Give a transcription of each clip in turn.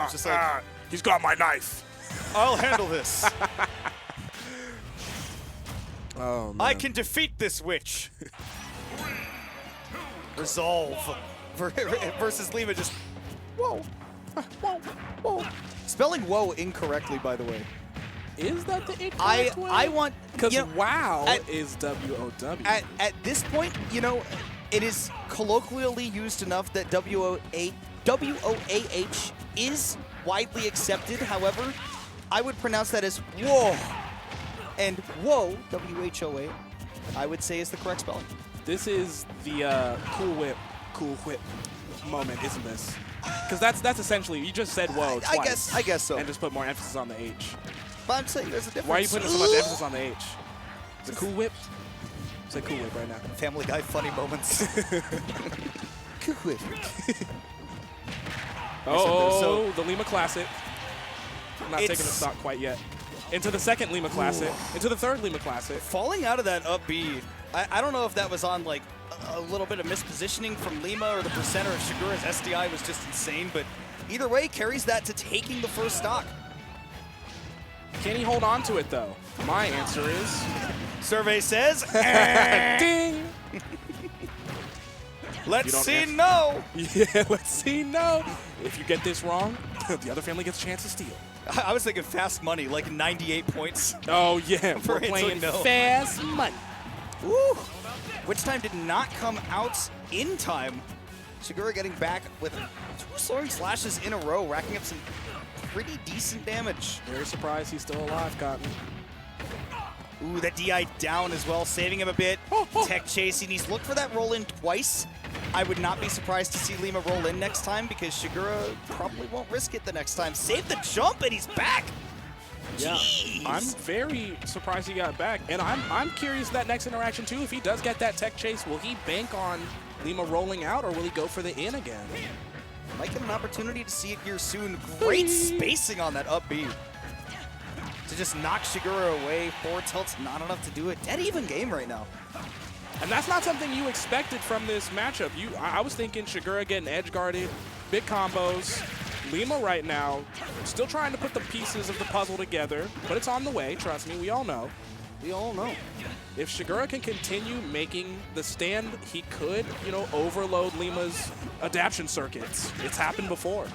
Chrom just like, he's got my knife. I'll handle this. Oh, man. I can defeat this witch. Resolve versus Lima just, whoa, whoa, whoa. Spelling whoa incorrectly, by the way. Is that the incorrect way? I want, because you know, wow is W-O-W. At this point, you know, it is colloquially used enough that W-O-A-H is widely accepted. However, I would pronounce that as whoa. And whoa, W-H-O-A, I would say is the correct spelling. This is the cool whip moment, isn't this? Because that's essentially, you just said whoa twice. I guess so. And just put more emphasis on the H. But I'm saying there's a difference. Why are you putting so much emphasis on the H? The cool whip? Say cool whip right now. Family Guy funny moments. Cool whip. Oh, the Lima Classic. I'm not taking a stock quite yet. Into the second Lima Classic. Into the third Lima Classic. Falling out of that up B, I don't know if that was on like a little bit of mispositioning from Lima or the percenter of Shigura's SDI was just insane, but either way carries that to taking the first stock. Can he hold on to it though? My answer is... Survey says... Ding! Let's see no! Yeah, let's see no! If you get this wrong, the other family gets a chance to steal. I was thinking fast money, like 98 points. Oh yeah, we're For playing no. fast money. Woo! Which time did not come out in time. Shigura getting back with 2 soaring slashes in a row, racking up some pretty decent damage. Very surprised he's still alive, Cotton. Ooh, that DI down as well, saving him a bit. Tech chasing, he's looked for that roll in twice. I would not be surprised to see Lima roll in next time because Shigura probably won't risk it the next time. Save the jump and he's back. Yeah, Jeez. I'm very surprised he got back, and I'm curious that next interaction too. If he does get that tech chase, will he bank on Lima rolling out, or will he go for the in again? Might get an opportunity to see it here soon. Great spacing on that up B. To just knock Shigura away. Forward tilt's not enough to do it. Dead even game right now. And that's not something you expected from this matchup. I was thinking Shigura getting edge guarded, big combos. Lima right now still trying to put the pieces of the puzzle together, but it's on the way, trust me, we all know. We all know. If Shigura can continue making the stand he could, you know, overload Lima's adaptation circuits. It's happened before.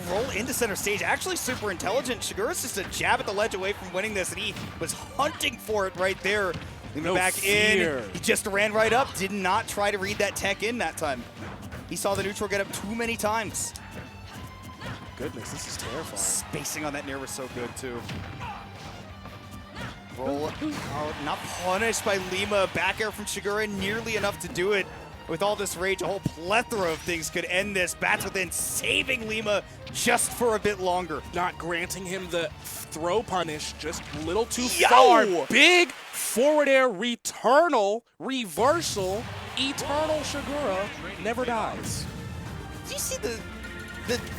Roll into center stage. Actually super intelligent. Shigura's just a jab at the ledge away from winning this, and he was hunting for it right there. Lima back fear. in. He just ran right up. Did not try to read that tech in that time. He saw the neutral get up too many times. Goodness, this is terrifying. Spacing on that nair was so good, too. Roll out, not punished by Lima. Back air from Shigura, nearly enough to do it. With all this rage, a whole plethora of things could end this. Bats within, saving Lima just for a bit longer. Not granting him the throw punish, just a little too far. Big forward air, reversal. Eternal Shigura never dies. Do you see the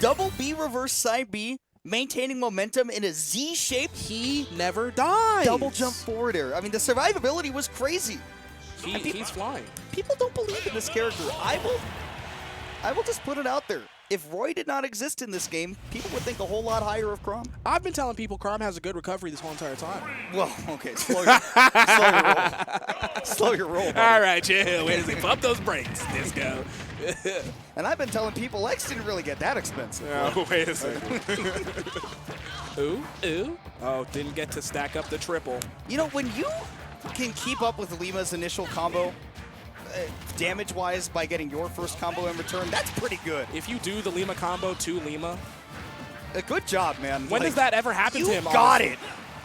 double B reverse side B, maintaining momentum in a Z shape? He never dies. Double jump forward air. I mean, the survivability was crazy. He's flying. People don't believe in this character. I will just put it out there. If Roy did not exist in this game, people would think a whole lot higher of Chrom. I've been telling people Chrom has a good recovery this whole entire time. Well, okay, slow your roll. Slow your roll, buddy. All right, chill. Wait a second. Pump those brakes, Disco. And I've been telling people Lex didn't really get that expensive. Oh, wait a second. Ooh. Oh, didn't get to stack up the triple. You know, when you can keep up with Lima's initial combo, damage-wise, by getting your first combo in return, that's pretty good. If you do the Lima combo to Lima, a good job, man. When does that ever happen to him? You got it.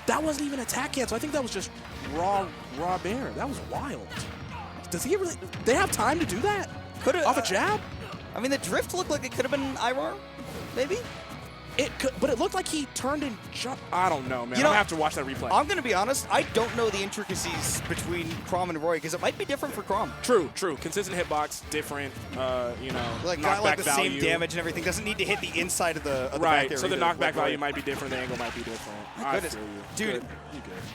That wasn't even attack cancel. I think that was just raw bear. That was wild. Does he really? They have time to do that? Could have off a jab? I mean, the drift looked like it could have been IRAR, maybe. It could, but it looked like he turned and jumped. I don't know, man. You know, I'll have to watch that replay. I'm going to be honest. I don't know the intricacies between Chrom and Roy because it might be different for Chrom. True. Consistent hitbox, different, you know, like knockback like the value. same damage and everything. Doesn't need to hit the inside of the right. back area So the either, knockback like value Roy. might be different. The angle might be different. My goodness. Dude,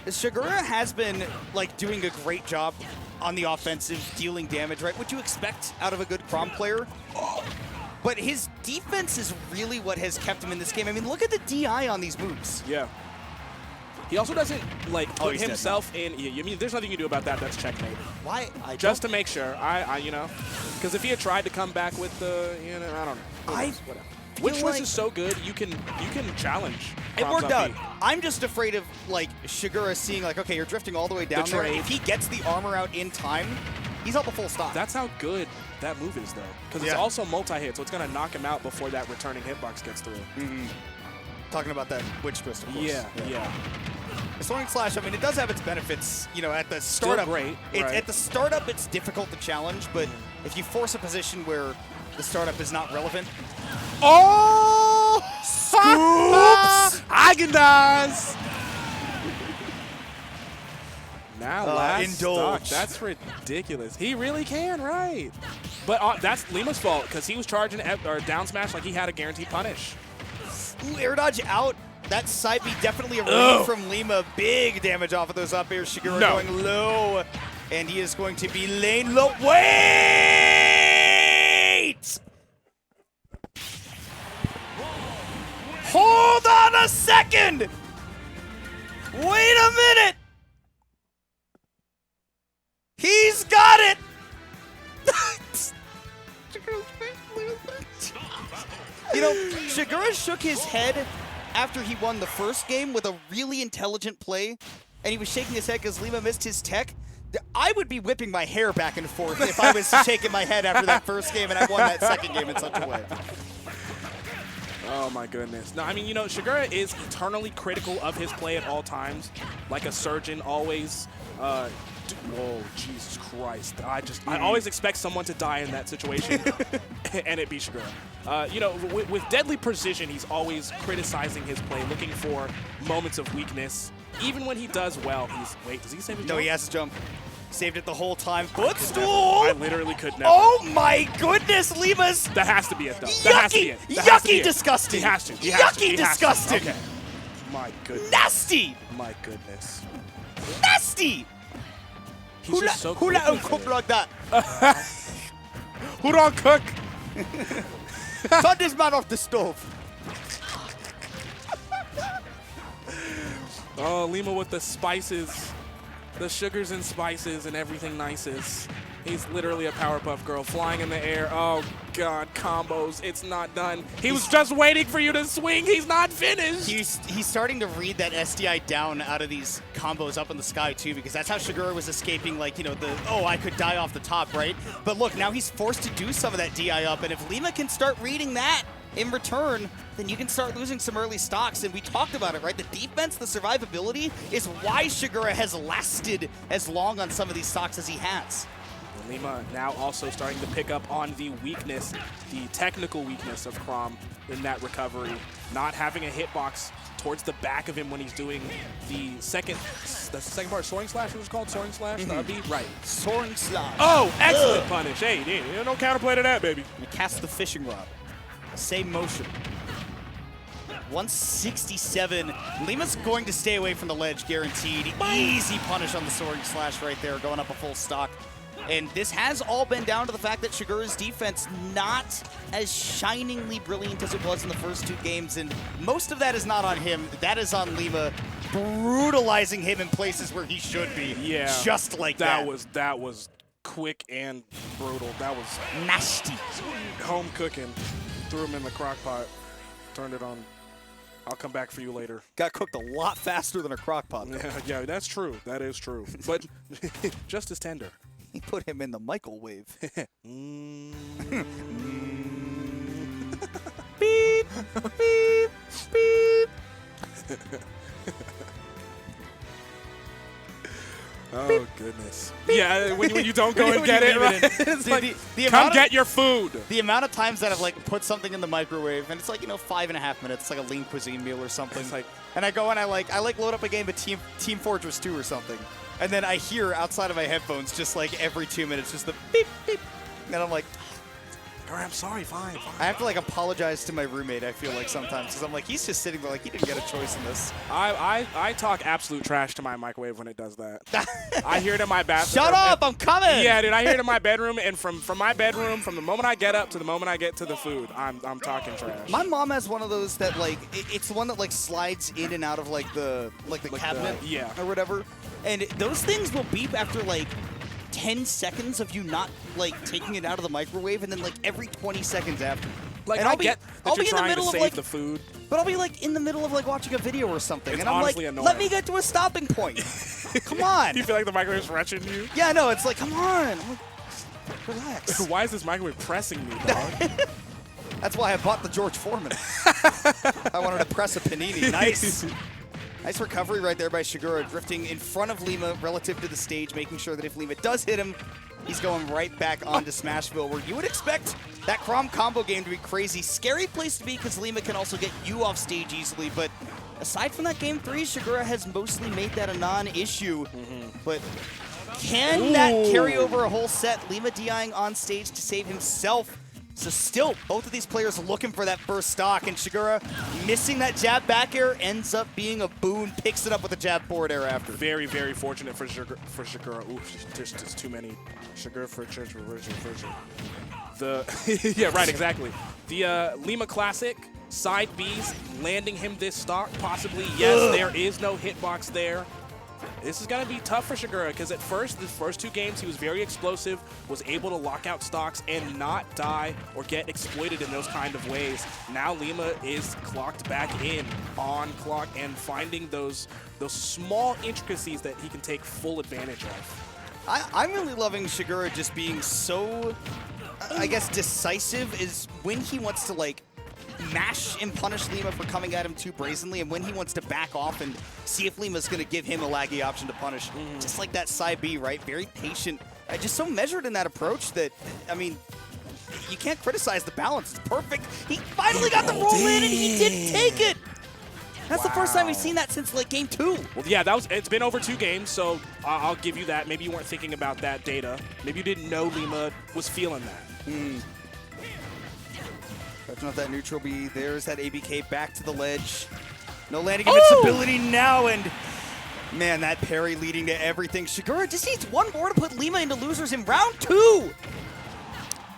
Shigura has been like doing a great job on the offensive, dealing damage, right? What you expect out of a good Chrom player. But his defense is really what has kept him in this game. I mean, look at the DI on these moves. Yeah. He also doesn't like put he's himself in. I mean, there's nothing you can do about that. That's checkmate. Why? Just to make sure. You know, because if he had tried to come back with the, you know, I don't know. Whatever. Witch Twist is so good, you can challenge. It worked out. I'm just afraid of like Shigura seeing like, okay, you're drifting all the way down there. If he gets the armor out in time, he's up a full stock. That's how good that move is, though, because it's also multi-hit, so it's gonna knock him out before that returning hitbox gets through. Talking about that Witch Twist, of course. Yeah. The Soaring Slash, I mean, it does have its benefits. You know, at the startup, Still great. At the startup, it's difficult to challenge, but if you force a position where the startup is not relevant. Oh! Scoops! Agendas! Now last indulge. stock. That's ridiculous. He really can, right? But that's Lima's fault, because he was charging or down smash like he had a guaranteed punish. Ooh, air dodge out. That side B definitely a read from Lima. Big damage off of those up airs. Shigura going low. And he is going to be lane low. Wait! Hold on a second! Wait a minute! He's got it! You know, Shigura shook his head after he won the first game with a really intelligent play, and he was shaking his head because Lima missed his tech. I would be whipping my hair back and forth if I was shaking my head after that first game and I won that second game in such a way. Oh my goodness. No, I mean, you know, Shigura is eternally critical of his play at all times, like a surgeon always. Whoa, Jesus Christ. I always expect someone to die in that situation, and it be Shigura. You know, with deadly precision, he's always criticizing his play, looking for moments of weakness. Even when he does well, wait, does he save his jump? No, he has to jump. Saved it the whole time. Footstool! I literally could never. Oh my goodness, Lima's. That has to be it, though. That has to be it. Yucky, disgusting. He has to. Yucky, disgusting. Okay. My goodness. Nasty. My goodness. Nasty. He's just so Who don't cook like that? Who don't cook? Turn this man off the stove. Oh, Lima with the spices, the sugars and spices and everything nices. He's literally a Powerpuff Girl flying in the air. Oh, God, combos. It's not done. He was just waiting for you to swing. He's not finished. He's starting to read that SDI down out of these combos up in the sky, too, because that's how Shigura was escaping, like, you know, I could die off the top, right? But look, now he's forced to do some of that DI up, and if Lima can start reading that in return, then you can start losing some early stocks. And we talked about it, right? The defense, the survivability is why Shigura has lasted as long on some of these stocks as he has. Lima now also starting to pick up on the weakness, the technical weakness of Chrom in that recovery. Not having a hitbox towards the back of him when he's doing the second part, Soaring Slash, what was it called? Soaring Slash? That would be right. Soaring Slash. Oh, excellent punish. Hey, no counterplay to that, baby. You cast the fishing rod. Same motion. 167. Lima's going to stay away from the ledge, guaranteed. Easy punish on the Soaring Slash right there, going up a full stock. And this has all been down to the fact that Shigura's defense not as shiningly brilliant as it was in the first two games, and most of that is not on him. That is on Lima brutalizing him in places where he should be. Yeah, just like that. That was quick and brutal. That was nasty. Home cooking. Threw him in the crock pot. Turned it on. I'll come back for you later. Got cooked a lot faster than a crock pot. Yeah, that's true. That is true. But just as tender. He put him in the microwave. Beep, beep, beep. Oh, goodness. Yeah, when you don't go and get it, right? It's dude, like, the come get your food. The amount of times that I've like put something in the microwave, and it's like, 5.5 minutes. It's like a lean cuisine meal or something. It's like, and I go and I load up a game of Team Fortress 2 or something. And then I hear outside of my headphones just like every 2 minutes, just the beep, beep. And I'm like, All right, I'm sorry, fine. I have to like apologize to my roommate, I feel like sometimes, because I'm like, he's just sitting there like he didn't get a choice in this. I talk absolute trash to my microwave when it does that. I hear it in my bathroom. Shut up, I'm coming! Yeah, dude, I hear it in my bedroom, and from my bedroom, from the moment I get up to the moment I get to the food, I'm talking trash. My mom has one of those that like, it's the one that like slides in and out of like the cabinet or whatever. And those things will beep after like 10 seconds of you not like taking it out of the microwave, and then like every 20 seconds after. Like, and I'll get that you're trying to save like, the food. But I'll be like in the middle of like watching a video or something, It's and I'm like, annoying. let me get to a stopping point. Come on. Do you feel like the microwave's retching you? Yeah, no, it's like, come on. I'm like, relax. Why is this microwave pressing me, dog? That's why I bought the George Foreman. I wanted to press a panini. Nice. Nice recovery right there by Shigura, drifting in front of Lima relative to the stage, making sure that if Lima does hit him, he's going right back onto Smashville, where you would expect that Chrom combo game to be crazy. Scary place to be because Lima can also get you off stage easily, but aside from that game 3, Shigura has mostly made that a non-issue. But can that carry over a whole set? Lima DIing on stage to save himself. So still, both of these players looking for that first stock, and Shigura missing that jab back air ends up being a boon, picks it up with a jab forward air after. Very, very fortunate for Shigura. Oof, there's too many. Shigura for the yeah, right, exactly. The Lima Classic, side Bs, landing him this stock, possibly. Yes, there is no hitbox there. This is going to be tough for Shigura because at first, the first 2 games, he was very explosive, was able to lock out stocks and not die or get exploited in those kind of ways. Now Lima is clocked back in on clock and finding those small intricacies that he can take full advantage of. I'm really loving Shigura just being so, I guess, decisive is when he wants to, like, mash and punish Lima for coming at him too brazenly, and when he wants to back off and see if Lima's going to give him a laggy option to punish. Just like that side B, right? Very patient. Just so measured in that approach that, I mean, you can't criticize the balance. It's perfect. He finally got the roll in, and he didn't take it. That's the first time we've seen that since like game 2. Well, yeah, it's been over 2 games, so I'll give you that. Maybe you weren't thinking about that data. Maybe you didn't know Lima was feeling that. Catching off that neutral B. There's that ABK back to the ledge. No landing invincibility now, and man, that parry leading to everything. Shigura just needs one more to put Lima into losers in round 2.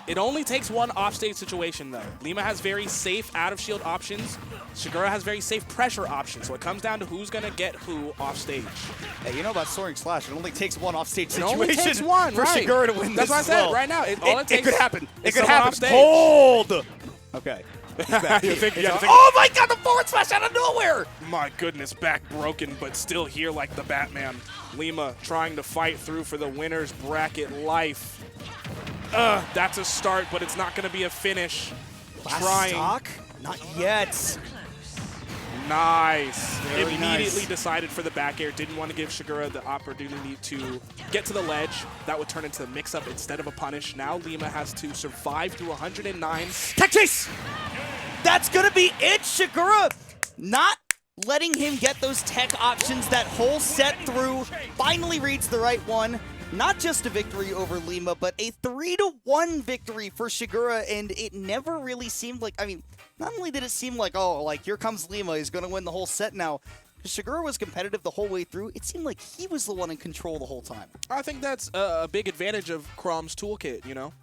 It only takes one offstage situation, though. Lima has very safe out-of-shield options. Shigura has very safe pressure options, so it comes down to who's going to get who offstage. Hey, you know about Soaring Slash. It only takes one offstage situation. It only takes one, for Shigura to win That's this. That's what I said right now. It could happen. It could happen. happen. Hold! Okay. Oh my god, the forward smash out of nowhere! My goodness, back broken, but still here like the Batman. Lima trying to fight through for the winner's bracket life. That's a start, but it's not going to be a finish. Last stock? Not yet. Nice. Very Immediately nice. Decided for the back air. Didn't want to give Shigura the opportunity to get to the ledge. That would turn into a mix-up instead of a punish. Now Lima has to survive through 109. Tech chase! That's going to be it. Shigura not letting him get those tech options that whole set through. Finally reads the right one. Not just a victory over Lima, but a 3-1 victory for Shigura, and it never really seemed like, I mean, not only did it seem like, oh, like, here comes Lima, he's going to win the whole set now. Shigura was competitive the whole way through. It seemed like he was the one in control the whole time. I think that's a big advantage of Chrom's toolkit, you know?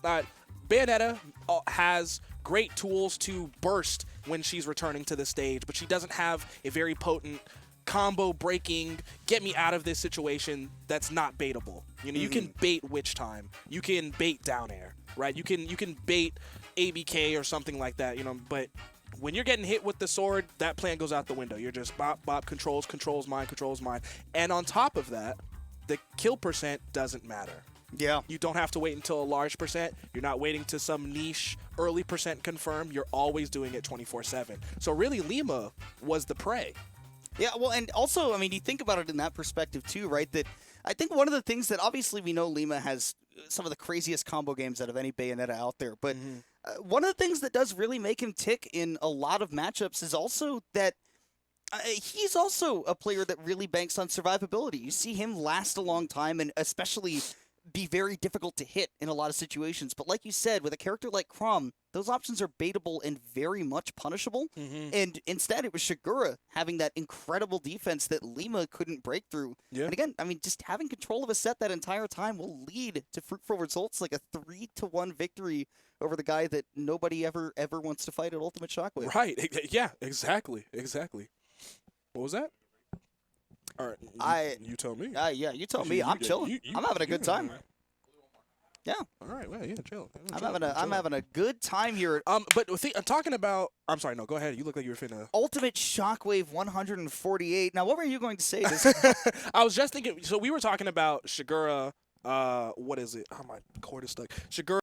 Bayonetta has great tools to burst when she's returning to the stage, but she doesn't have a very potent combo breaking, get me out of this situation that's not baitable. You know, you can bait Witch Time. You can bait down air, right? You can bait ABK or something like that, you know, but when you're getting hit with the sword, that plan goes out the window. You're just bop, bop, controls mine. And on top of that, the kill percent doesn't matter. Yeah. You don't have to wait until a large percent. You're not waiting to some niche early percent confirm. You're always doing it 24/7. So really, Lima was the prey. Yeah, well, and also, I mean, you think about it in that perspective too, right? That I think one of the things that obviously we know Lima has some of the craziest combo games out of any Bayonetta out there, but one of the things that does really make him tick in a lot of matchups is also that he's also a player that really banks on survivability. You see him last a long time, and especially be very difficult to hit in a lot of situations. But like you said, with a character like Chrom, those options are baitable and very much punishable. And instead, it was Shigura having that incredible defense that Lima couldn't break through. Yeah. And again, I mean, just having control of a set that entire time will lead to fruitful results, like a 3-1 victory over the guy that nobody ever wants to fight at Ultimate Shockwave. Right. Yeah, exactly. What was that? All right, you tell me. Yeah, you tell me. I'm chilling. I'm having a good time. Yeah. All right. Well, yeah, chill. I'm having a good time here. But I'm talking about. I'm sorry. No, go ahead. You look like you were finna. Ultimate Shockwave 148. Now, what were you going to say? I was just thinking. So we were talking about Shigura. What is it? Oh, my cord is stuck. Shigura.